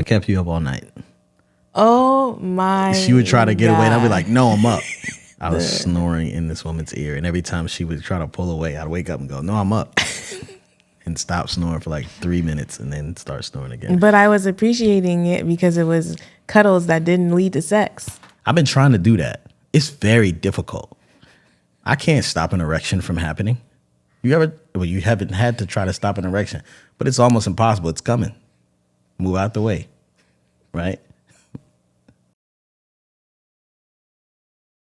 I kept you up all night. Oh my! She would try to get away, and I'd be God. like, "No, I'm up." I was snoring in this woman's ear, and every time she would try to pull away, I'd wake up and go, "No, I'm up," and stop snoring for like 3 minutes, and then start snoring again. But I was appreciating it because it was cuddles that didn't lead to sex. I've been trying to do that. It's very difficult. I can't stop an erection from happening. You haven't had to try to stop an erection, but it's almost impossible. It's coming. Move out the way, right?